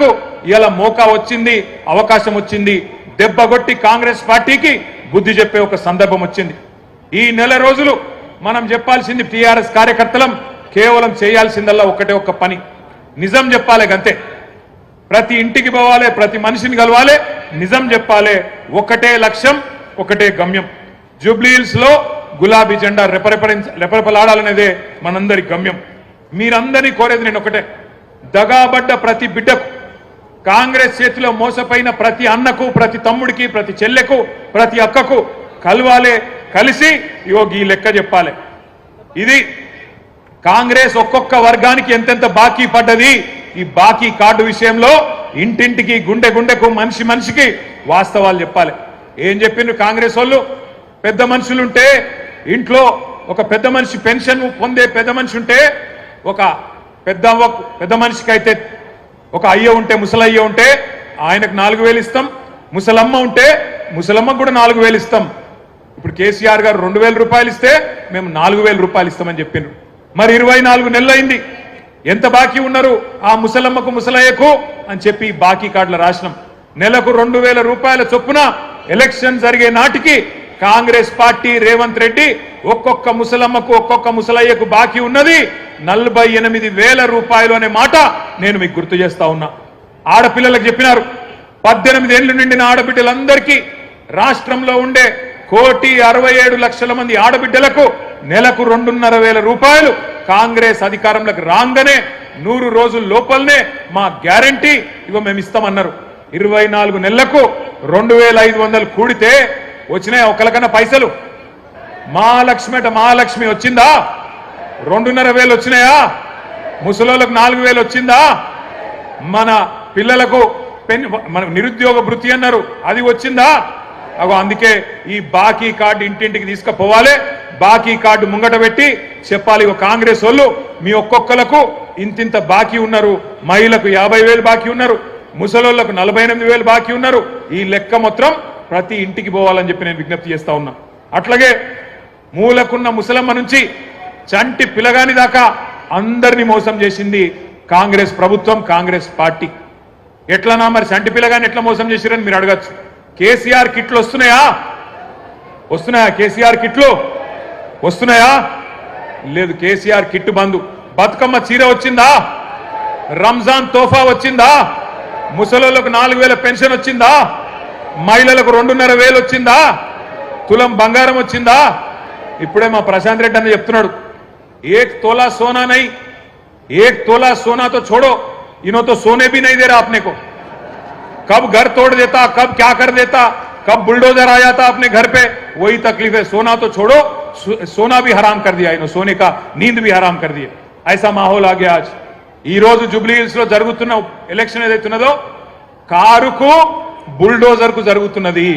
మనకు ఇలా మోకా వచ్చింది, అవకాశం వచ్చింది, దెబ్బగొట్టి కాంగ్రెస్ పార్టీకి బుద్ధి చెప్పే ఒక సందర్భం వచ్చింది. ఈ నెల రోజులు మనం చెప్పాల్సింది టీఆర్ఎస్ కార్యకర్తలం కేవలం చేయాల్సిందల్లా ఒకటే ఒక్క పని, నిజం చెప్పాలి గంతే. ప్రతి ఇంటికి పోవాలి, ప్రతి మనిషిని కలవాలి, నిజం చెప్పాలి. ఒకటే లక్ష్యం, ఒకటే గమ్యం. జూబ్లీహిల్స్ లో గులాబీ జెండా రెపరెపలాడాలనేదే మనందరి గమ్యం. మీరందరినీ కోరేది నేను ఒకటే, దగాబడ్డ ప్రతి బిడ్డకు, కాంగ్రెస్ చేతిలో మోసపోయిన ప్రతి అన్నకు, ప్రతి తమ్ముడికి, ప్రతి చెల్లెకు, ప్రతి అక్కకు కలవాలే, కలిసి ఈ లెక్క చెప్పాలి. ఇది కాంగ్రెస్ ఒక్కొక్క వర్గానికి ఎంతెంత బాకీ పడ్డది, ఈ బాకీ కార్డు విషయంలో ఇంటింటికి, గుండె గుండెకు, మనిషి మనిషికి వాస్తవాలు చెప్పాలి. ఏం చెప్పిండ్రు కాంగ్రెస్ వాళ్ళు? పెద్ద మనుషులుంటే ఇంట్లో ఒక పెద్ద మనిషి పెన్షన్ పొందే పెద్ద మనిషి ఉంటే, ఒక పెద్ద మనిషికి అయితే ఒక అయ్య ఉంటే, ముసలయ్య ఉంటే ఆయనకు 4,000 ఇస్తాం, ముసలమ్మ ఉంటే ముసలమ్మకు కూడా 4,000 ఇస్తాం. ఇప్పుడు కేసీఆర్ గారు 2,000 రూపాయలు ఇస్తే మేము 4,000 రూపాయలు ఇస్తామని చెప్పిండ్రు. మరి 24 నెలలు అయింది, ఎంత బాకీ ఉన్నారు ఆ ముసలమ్మకు, ముసలయ్యకు అని చెప్పి బాకీ కార్డుల రాసినాం. నెలకు 2,000 రూపాయల చొప్పున ఎలక్షన్ జరిగే నాటికి కాంగ్రెస్ పార్టీ, రేవంత్ రెడ్డి ఒక్కొక్క ముసలమ్మకు, ఒక్కొక్క ముసలయ్యకు బాకీ ఉన్నది 48,000 రూపాయలు అనే మాట నేను మీకు గుర్తు చేస్తా ఉన్నా. ఆడపిల్లలకు చెప్పినారు, 18 ఏళ్లు నిండిన ఆడబిడ్డలందరికీ రాష్ట్రంలో ఉండే 1,67,00,000 మంది ఆడబిడ్డలకు నెలకు 2,500 రూపాయలు కాంగ్రెస్ అధికారంలోకి రాగానే 100 రోజుల లోపలనే మా గ్యారంటీ ఇగో మేము ఇస్తామన్నారు. 24 నెలలకు 2,500 కూడితే వచ్చినాయా ఒకరికన్నా పైసలు? మహాలక్ష్మి వచ్చిందా? 2,500 వచ్చినాయా? ముసలోళ్ళకు 4,000 వచ్చిందా? మన పిల్లలకు మన నిరుద్యోగ భృతి అన్నారు, అది వచ్చిందా? అగో అందుకే ఈ బాకీ కార్డు ఇంటింటికి తీసుకుపోవాలి. బాకీ కార్డు ముంగట పెట్టి చెప్పాలి, కాంగ్రెస్ వాళ్ళు మీ ఒక్కొక్కలకు ఇంతింత బాకీ ఉన్నారు, మహిళలకు 50,000 బాకీ ఉన్నారు, ముసలోళ్లకు 48,000 బాకీ ఉన్నారు. ఈ లెక్క మొత్తం ప్రతి ఇంటికి పోవాలని చెప్పి నేను విజ్ఞప్తి చేస్తా ఉన్నా. అట్లాగే మూలకున్న ముసలమ్మ నుంచి చంటి పిల్లగాని దాకా అందరినీ మోసం చేసింది కాంగ్రెస్ ప్రభుత్వం, కాంగ్రెస్ పార్టీ. ఎట్లనా మరి చంటి పిల్లగాని ఎట్లా మోసం చేసిరని మీరు అడగచ్చు. కేసీఆర్ కిట్లు వస్తున్నాయా? కేసీఆర్ కిట్లు వస్తున్నాయా? లేదు, కేసీఆర్ కిట్టు బంధు. బతుకమ్మ చీర వచ్చిందా? రంజాన్ తోఫా వచ్చిందా? ముసలోళ్లకు 4,000 పెన్షన్ వచ్చిందా? మహిళలకు 2,500 వచ్చిందా? తులం బంగారం వచ్చిందా? ఇప్పుడే మా ప్రశాంత్ రెడ్డి అన్న చెప్తున్నాడు, 1 तोला सोना नहीं, 1 तोला सोना तो छोड़ो, इन्हों तो सोने भी नहीं दे रहा अपने को. कब घर तोड़ देता, कब क्या कर देता, कब बुलडोजर आ जाता अपने घर पे, वही तकलीफ है. सोना तो छोड़ो, सोना भी हराम कर दिया इन्हों, सोने का नींद भी हराम कर दिया. ऐसा माहौल आ गया आज. ఈ రోజు జూబ్లీ హిల్స్ లో జరుగుతున్న ఎలక్షన్ ఏదైతున్నదో కారుకు బుల్డోజర్ కు జరుగుతున్నది.